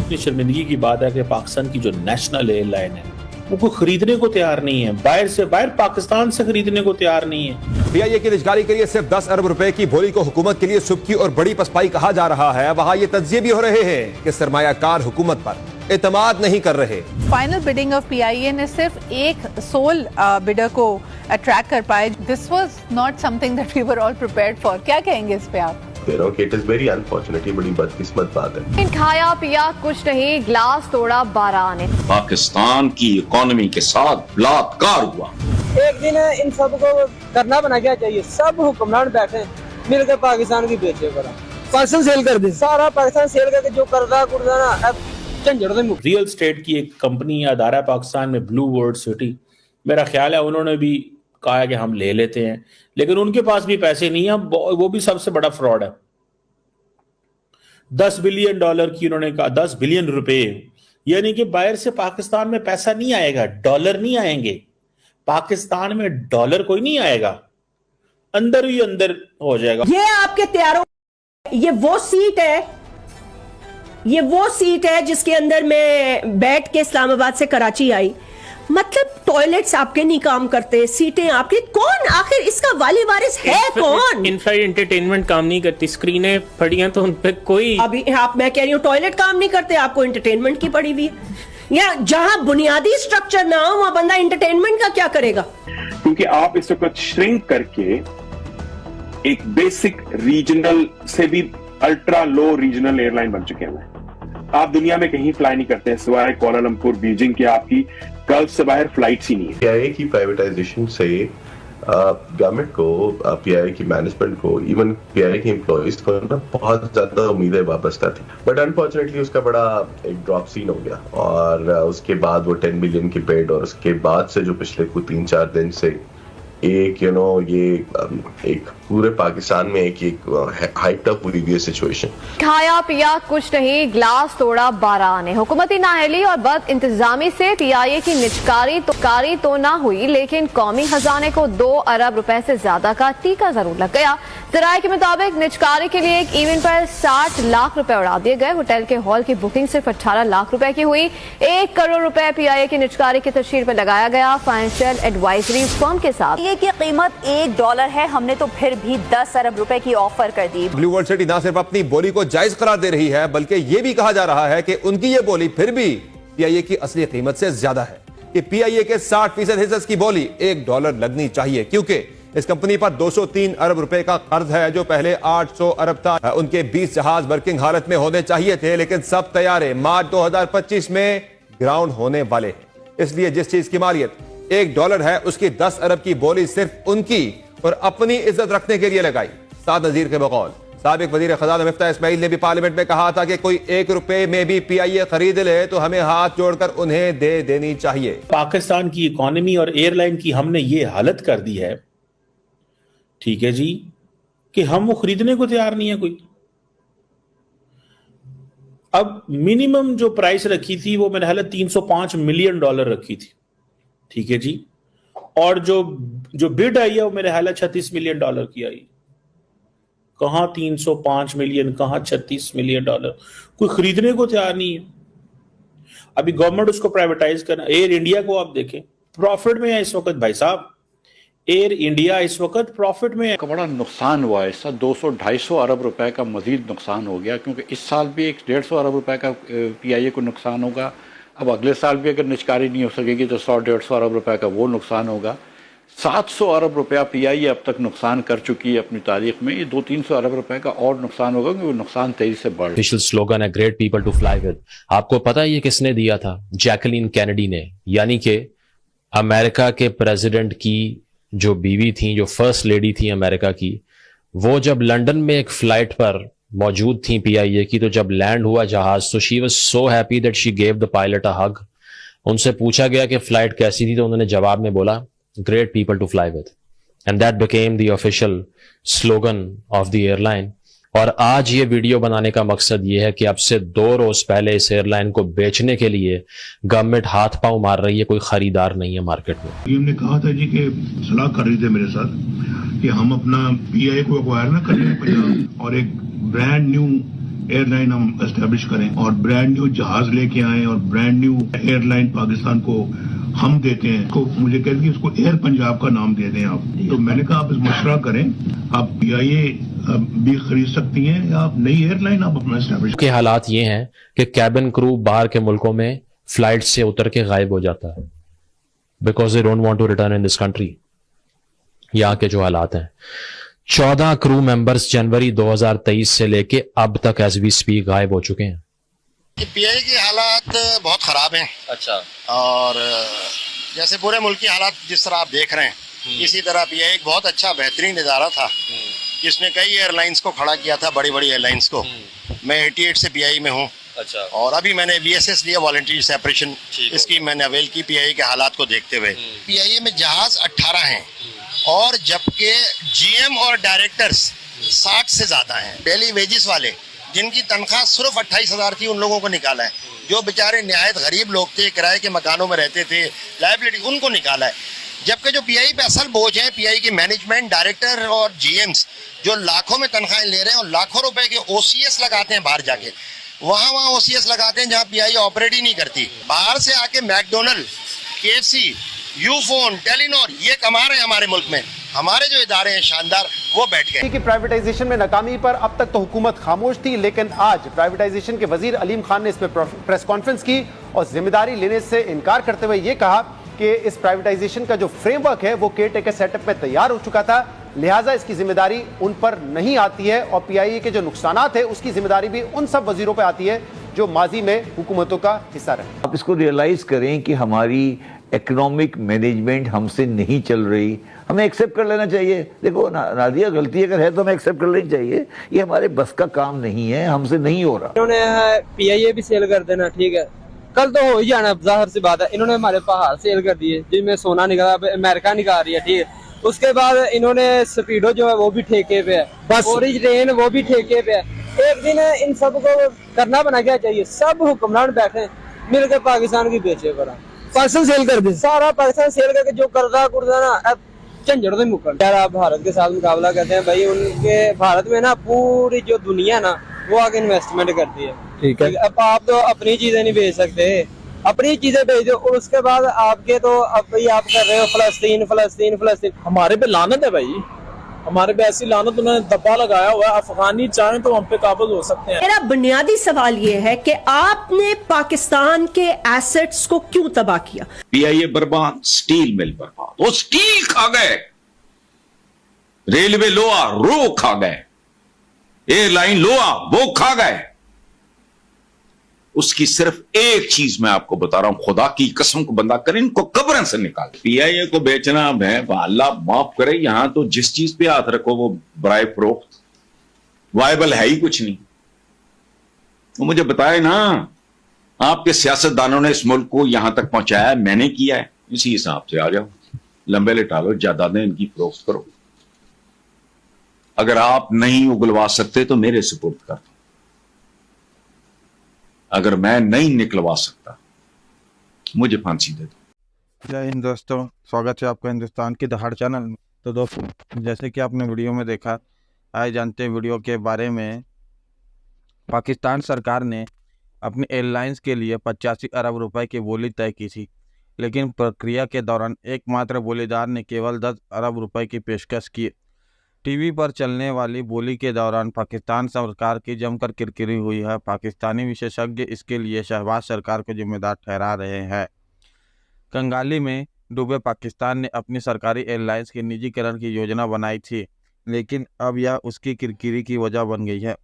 इतनी शर्मिंदगी की बात है कि पाकिस्तान की जो नेशनल एयरलाइन है वो कोई खरीदने को तैयार नहीं है, बाहर पाकिस्तान से खरीदने को तैयार नहीं है। पीआईए की निजकारी के लिए सिर्फ 10 अरब रुपए की बोली को हुकूमत के लिए सुबकी और बड़ी पसपाई कहा जा रहा है। वहां ये तज्जिये भी हो रहे हैं कि सरमायाकार हुकूमत पर एतमाद नहीं कर रहे। फाइनल बिडिंग ऑफ पीआईए ने सिर्फ एक सोल बिडर को अट्रैक्ट कर पाए। This was not something that we were all prepared for. क्या कहेंगे इस पे आप? It is very unfortunate, बड़ी बदकिस्मत बात है। खाया पिया कुछ नहीं, ग्लास तोड़ा 12 ने। पाकिस्तान की इकोनॉमी के साथ बलात्कार हुआ। एक दिन इन सब को करना बना क्या चाहिए, सब हुक्मरान बैठे मिलकर पाकिस्तान की बेचे करा, पाकिस्तान सेल कर दे, सारा पाकिस्तान सेल करके जो करदा कुर्दा ना झंझट से मुक्त। रियल स्टेट की एक कंपनी या अदारा पाकिस्तान में ब्लू वर्ल्ड सिटी, मेरा ख्याल है उन्होंने भी कहा है कि हम ले लेते हैं, लेकिन उनके पास भी पैसे नहीं है। वो भी सबसे बड़ा फ्रॉड है। $10 बिलियन की उन्होंने कहा, 10 बिलियन रुपए, यानी कि बाहर से पाकिस्तान में पैसा नहीं आएगा, डॉलर नहीं आएंगे पाकिस्तान में, डॉलर कोई नहीं आएगा, अंदर ही अंदर हो जाएगा। ये आपके तैयारों, ये वो सीट है जिसके अंदर मैं बैठ के इस्लामाबाद से कराची आई। मतलब टॉयलेट्स आपके नहीं काम करते, सीटें आपकी, कौन आखिर इसका वाली वारिस है? कौन? इनफ्राइड एंटरटेनमेंट काम नहीं करती, स्क्रीनें पड़ी हैं तो उन पे कोई अभी मैं कह रही हूँ टॉयलेट काम नहीं करते, आपको एंटरटेनमेंट की पड़ी हुई है। या जहां बुनियादी स्ट्रक्चर ना हो वहां बंदा एंटरटेनमेंट का क्या करेगा? क्योंकि आप इस वक्त श्रिंक करके एक बेसिक रीजनल से भी अल्ट्रा लो रीजनल एयरलाइन बन चुके हैं। आप दुनिया में कहीं फ्लाई नहीं करते हैं सिवाय कोलालमपुर, बीजिंग के, आपकी गल्फ से बाहर फ्लाइट्स ही नहीं है। पीआईए की प्राइवेटाइजेशन से गवर्नमेंट को, पीआईए की मैनेजमेंट को, इवन पीआईए के एम्प्लॉइज को ना बहुत ज्यादा उम्मीदें वाबस्ता थी, बट अनफॉर्चुनेटली उसका बड़ा एक ड्रॉप सीन हो गया। और उसके बाद वो 10 बिलियन की बेड, और उसके बाद से जो पिछले कुछ 3-4 दिन से एक ये एक पूरे पाकिस्तान में एक हाइप्ड अप हुई है सिचुएशन। खाया पिया कुछ नहीं, ग्लास तोड़ा 12 ने। हुकूमती नाअहली और बद इंतजामी से पीआईए की निजकारी तो ना हुई, लेकिन कौमी खजाने को 2 अरब रुपए से ज्यादा का टीका जरूर लग गया। जराये के मुताबिक निजकारी के लिए एक इवेंट पर 60 लाख रुपए उड़ा दिए गए। होटल के हॉल की बुकिंग सिर्फ 18 लाख रुपए की हुई। 1 करोड़ रुपए पीआईए की निजकारी की तशहीर पर लगाया गया फाइनेंशियल एडवाइजरी फर्म के साथ। ये की कीमत $1 है, हमने तो फिर भी 10 अरब रुपए की ऑफर कर दी। ब्लू वर्ल्ड सिटी ना सिर्फ अपनी बोली को जायज करार दे रही है, बल्कि यह भी कहा जा रहा है कि उनकी ये बोली फिर भी पीआईए की असली कीमत से ज्यादा है। कि पीआईए के 60% हिस्से की बोली $1 लगनी चाहिए, क्योंकि इस कंपनी पर 203 अरब रुपए का कर्ज है जो पहले 800 अरब था। उनके 20 जहाज वर्किंग हालत में होने चाहिए थे, लेकिन सब तैयारे मार्च 2025 में ग्राउंड होने वाले हैं। इसलिए जिस चीज की मालियत $1 है, उसकी 10 अरब की बोली सिर्फ उनकी और अपनी इज्जत रखने के लिए लगाई। साद नजीर के बकौल साबिक वजीर खजाना मिफ्ता इस्माइल ने भी पार्लियामेंट में कहा था कि कोई $1 में भी पीआईए खरीद ले तो हमें हाथ जोड़कर उन्हें दे देनी चाहिए। पाकिस्तान की इकोनॉमी और एयरलाइन की हमने ये हालत कर दी है, ठीक है जी, कि हम वो खरीदने को तैयार नहीं है कोई। अब मिनिमम जो प्राइस रखी थी वो मेरे ख्याल $305 मिलियन रखी थी, ठीक है जी, और जो बिड आई है वो मेरे ख्याल $36 मिलियन की आई। कहां 305 मिलियन, कहां $36 मिलियन, कोई खरीदने को तैयार नहीं है। अभी गवर्नमेंट उसको प्राइवेटाइज करना। एयर इंडिया को आप देखें, प्रॉफिट में है इस वक्त भाई साहब। एयर इंडिया इस वक्त प्रॉफिट में है। बड़ा नुकसान हुआ है, इसका 200-250 अरब रुपए का मजीद नुकसान हो गया, क्योंकि इस साल भी 150 अरब रुपए का पीआईए को नुकसान होगा। अब अगले साल भी अगर निजकारी नहीं हो सकेगी तो 100-150 अरब रुपए का वो नुकसान होगा। 700 अरब रुपया पीआईए अब तक नुकसान कर चुकी है अपनी तारीख में। ये 200-300 अरब रुपए का और नुकसान होगा, क्योंकि वो नुकसान तेजी से बढ़। ऑफिशियल स्लोगन है great people to fly with. आपको पता है ये किसने दिया था? जैकलीन कैनेडी ने, यानी कि अमेरिका के प्रेसिडेंट की जो बीवी थी, जो फर्स्ट लेडी थी अमेरिका की, वो जब लंदन में एक फ्लाइट पर मौजूद थी पीआईए की, तो जब लैंड हुआ जहाज, तो she was so happy that she gave the pilot a hug. उनसे पूछा गया कि फ्लाइट कैसी थी, तो उन्होंने जवाब में बोला great people to fly with, and that became the official slogan of the airline. और आज ये वीडियो बनाने का मकसद ये है कि अब से 2 रोज पहले इस एयरलाइन को बेचने के लिए गवर्नमेंट हाथ पांव मार रही है, कोई खरीदार नहीं है मार्केट में। हमने कहा था जी कि सलाह कर रही थी मेरे साथ कि हम अपना पीआईए को एक्वायर ना करें पंजाब और एक ब्रांड न्यू एयरलाइन हम एस्टेब्लिश करें और ब्रांड न्यू जहाज लेके आए और ब्रांड न्यू एयरलाइन पाकिस्तान को हम देते हैं। तो मुझे कहते हैं उसको एयर पंजाब का नाम दे दें आप। तो मैंने कहा आप मशवरा करें, आप PIA भी खरीद सकती हैं या आप नई एयरलाइन आप अपना एस्टेब्लिश के हालात ये हैं कि कैबिन क्रू बाहर के मुल्कों में फ्लाइट से उतर के गायब हो जाता है because they don't want to return in this country. यहाँ के जो हालात हैं, 14 क्रू मेंबर्स जनवरी 2023 से लेके अब तक एज वी स्पीक गायब हो चुके हैं। PIA की हालात बहुत खराब हैं। अच्छा। और जैसे पूरे मुल्क की हालात जिस तरह आप देख रहे हैं, इसी तरह PIA एक बहुत अच्छा बेहतरीन इदारा था जिसने कई एयरलाइंस को खड़ा किया था, बड़ी बड़ी एयरलाइंस को। मैं 88 से PIA में हूँ। अच्छा। और अभी मैंने VSS लिया, वॉलंटरी सेपरेशन स्कीम मैंने अवेल की PIA के हालात को देखते हुए। PIA में जहाज 18 हैं और जबकि GM और डायरेक्टर्स 60 से ज्यादा हैं। डेली वेजिस वाले जिनकी तनख्वाह सिर्फ 28,000 थी, उन लोगों को निकाला है। जो बेचारे निहायत गरीब लोग थे, किराए के मकानों में रहते थे, लाइबिलिटी, उनको निकाला है। जबकि जो PIA पे असल बोझ है, PIA की मैनेजमेंट, डायरेक्टर और GMs जो लाखों में तनख्वाहें ले रहे हैं और लाखों रुपए के OCS लगाते हैं बाहर जाके, वहाँ OCS लगाते हैं जहाँ PIA ऑपरेट ही नहीं करती। बाहर से आके मैकडोनल्ड, KFC, यूफोन, टेलीनॉर ये कमा रहे हैं हमारे मुल्क में। हमारे जो इदारे हैं शानदार, वो बैठ गए। कि प्राइवेटाइजेशन में नाकामी पर अब तक तो हुकूमत खामोश थी, लेकिन आज प्राइवेटाइजेशन के वजीर अलीम खान ने इस पर प्रेस कॉन्फ्रेंस की और जिम्मेदारी लेने से इनकार करते हुए ये कहा कि इस प्राइवेटाइजेशन का जो फ्रेमवर्क है वो केयर टेकर सेटअप में तैयार हो चुका था, लिहाजा इसकी जिम्मेदारी उन पर नहीं आती है और PIA के जो नुकसानात है उसकी जिम्मेदारी भी उन सब वजीरों पर आती है जो माजी में हुकूमतों का हिस्सा रहे। आप इसको रियलाइज करें कि हमारी इकोनॉमिक मैनेजमेंट हमसे नहीं चल रही, हमें एक्सेप्ट कर लेना चाहिए। देखो नादिया, गलती अगर है तो हमें एक्सेप्ट कर लेनी चाहिए, ये हमारे बस का काम नहीं है, हमसे नहीं हो रहा। इन्होंने PIA भी सेल कर देना, ठीक है, कल तो हो ही जाना, जाहिर सी बात है। इन्होंने हमारे पहाड़ सेल कर दिए जिनमें सोना निकाला, अमेरिका निकाल रही है, ठीक है। उसके बाद इन्होंने स्पीडो जो है वो भी ठेके पे है, ओरिज ट्रेन वो भी ठेके पे है। एक दिन इन सब को करना बना क्या चाहिए, सब हुक्मरान बैठे मिलकर पाकिस्तान की बेचे पर पाकिस्तान सेल कर दे, सारा पाकिस्तान सेल करके जो कर्जा कुर्जा ना अब झंझट से मुकर। यार आप भारत के साथ मुकाबला करते हैं भाई, उनके भारत में ना पूरी जो दुनिया ना वो आगे इन्वेस्टमेंट करती है, ठीक है। अब आप तो अपनी चीजें नहीं बेच सकते, अपनी चीजें बेच दो और उसके बाद आपके तो अब आप कर रहे हो फलस्तीन फलस्तीन फलस्तीन। हमारे पे लानत है भाई, हमारे पे ऐसी लानत उन्होंने दब्बा लगाया हुआ है। अफगानी चाहें तो हम पे काबुल हो सकते हैं। मेरा बुनियादी सवाल ये है कि आपने पाकिस्तान के एसेट्स को क्यों तबाह किया? PIA बर्बाद, स्टील मिल बर्बाद, वो स्टील खा गए, रेलवे लोहा रो खा गए, एयरलाइन लोहा वो खा गए। उसकी सिर्फ एक चीज मैं आपको बता रहा हूं, खुदा की कसम को बंदा करे, इनको कब्र से निकाल। PIA को बेचना है, अल्लाह माफ करे, यहां तो जिस चीज पे हाथ रखो वो बराए फरोख्त वायबल है ही कुछ नहीं। तो मुझे बताए ना, आपके सियासतदानों ने इस मुल्क को यहां तक पहुंचाया, मैंने किया है, इसी हिसाब से आ जाओ, लंबे लिटा लो, जायदादें इनकी फरोख्त करो। अगर आप नहीं उगलवा सकते तो मेरे सुपुर्द कर दो, अगर मैं नहीं निकलवा सकता मुझे फांसी दे दो। जय हिंद दोस्तों, स्वागत है आपका हिंदुस्तान की दहाड़ चैनल में। तो दोस्तों, जैसे कि आपने वीडियो में देखा, आए जानते हैं वीडियो के बारे में। पाकिस्तान सरकार ने अपनी एयरलाइंस के लिए 85 अरब रुपए की बोली तय की थी, लेकिन प्रक्रिया के दौरान एकमात्र बोलीदार ने केवल 10 अरब रुपए की पेशकश की। टीवी पर चलने वाली बोली के दौरान पाकिस्तान सरकार की जमकर किरकिरी हुई है। पाकिस्तानी विशेषज्ञ इसके लिए शहबाज सरकार को जिम्मेदार ठहरा रहे हैं। कंगाली में डूबे पाकिस्तान ने अपनी सरकारी एयरलाइंस के निजीकरण की योजना बनाई थी, लेकिन अब यह उसकी किरकिरी की वजह बन गई है।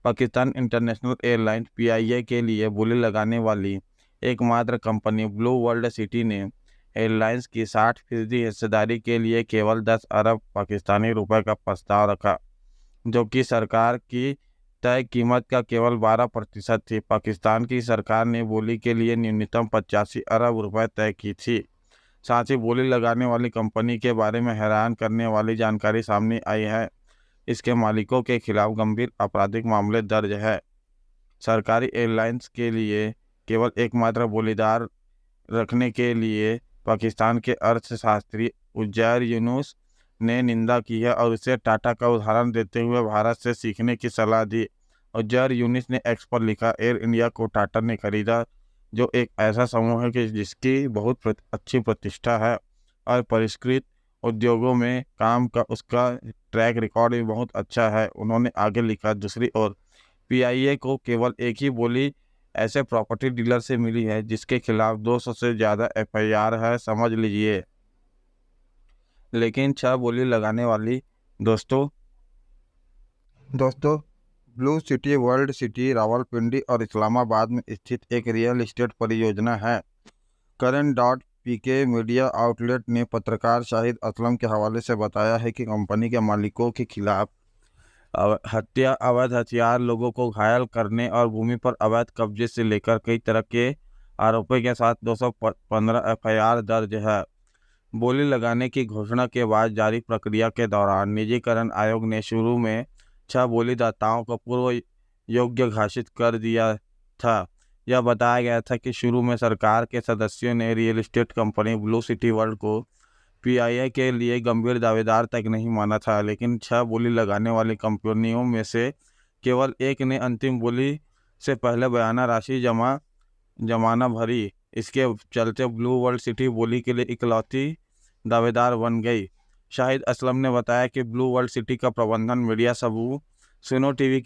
पाकिस्तान इंटरनेशनल एयरलाइंस PIA के लिए बोली लगाने वाली एकमात्र कंपनी ब्लू वर्ल्ड सिटी ने एयरलाइंस की 60% हिस्सेदारी के लिए केवल 10 अरब पाकिस्तानी रुपए का प्रस्ताव रखा, जो कि सरकार की तय कीमत का केवल 12% थी। पाकिस्तान की सरकार ने बोली के लिए न्यूनतम 85 अरब रुपए तय की थी। साथ ही बोली लगाने वाली कंपनी के बारे में हैरान करने वाली जानकारी सामने आई है। इसके मालिकों के खिलाफ गंभीर आपराधिक मामले दर्ज है। सरकारी एयरलाइंस के लिए केवल एकमात्र बोलीदार रखने के लिए पाकिस्तान के अर्थशास्त्री उजैर यूनुस ने निंदा की है और उसे टाटा का उदाहरण देते हुए भारत से सीखने की सलाह दी। और जर यूनिस ने एक्स पर लिखा, एयर इंडिया को टाटा ने खरीदा, जो एक ऐसा समूह है कि जिसकी बहुत अच्छी प्रतिष्ठा है और परिष्कृत उद्योगों में काम का उसका ट्रैक रिकॉर्ड भी बहुत अच्छा है। उन्होंने आगे लिखा, दूसरी ओर पीआईए को केवल एक ही बोली ऐसे प्रॉपर्टी डीलर से मिली है जिसके खिलाफ 200 से ज़्यादा एफआईआर है, समझ लीजिए। लेकिन 6 बोली लगाने वाली दोस्तों blue city world city Rawalpindi और इस्लामाबाद में स्थित एक रियल एस्टेट परियोजना है। करंट.पीके मीडिया आउटलेट ने पत्रकार शाहिद असलम के हवाले से बताया है कि कंपनी के मालिकों के खिलाफ हत्या, अवैध हथियार, लोगों को घायल करने और भूमि पर अवैध कब्जे से लेकर कई तरह के आरोपों के साथ 215 एफआईआर दर्ज है। बोली लगाने की घोषणा के बाद जारी प्रक्रिया के दौरान निजीकरण आयोग ने शुरू में 6 बोलीदाताओं को पूर्व योग्य घोषित कर दिया था। यह बताया गया था कि शुरू में सरकार के सदस्यों ने real estate company blue city world को पीआईए के लिए गंभीर दावेदार तक नहीं माना था, लेकिन 6 बोली लगाने वाली कंपनियों में से केवल एक ने अंतिम बोली से पहले बयाना राशि जमाना भरी। इसके चलते ब्लू वर्ल्ड सिटी बोली के लिए इकलौती दावेदार बन गई। शाहिद असलम ने बताया कि ब्लू वर्ल्ड सिटी का प्रबंधन मीडिया समूह सुनो टीवी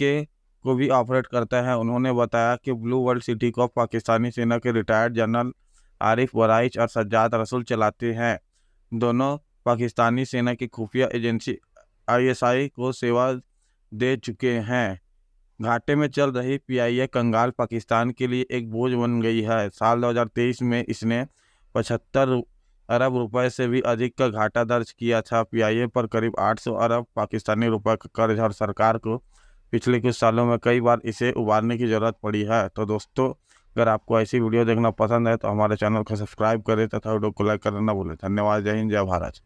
को भी ऑपरेट करता है। उन्होंने बताया कि ब्लू वर्ल्ड सिटी को पाकिस्तानी सेना के रिटायर्ड जनरल आरिफ वराइच और सज्जाद रसूल चलाते हैं। दोनों पाकिस्तानी सेना की खुफिया एजेंसी आईएसआई को सेवा दे चुके हैं। घाटे में चल रही पीआईए कंगाल पाकिस्तान के लिए एक बोझ बन गई है। साल 2023 में इसने 75 अरब रुपए से भी अधिक का घाटा दर्ज किया था। पीआईए पर करीब 800 अरब पाकिस्तानी रुपए का कर्ज और सरकार को पिछले कुछ सालों में कई बार इसे उबारने की ज़रूरत पड़ी है। तो दोस्तों, अगर आपको ऐसी वीडियो देखना पसंद है तो हमारे चैनल को सब्सक्राइब करें तथा वीडियो को लाइक करना ना भूलें। धन्यवाद। जय हिंद, जय भारत।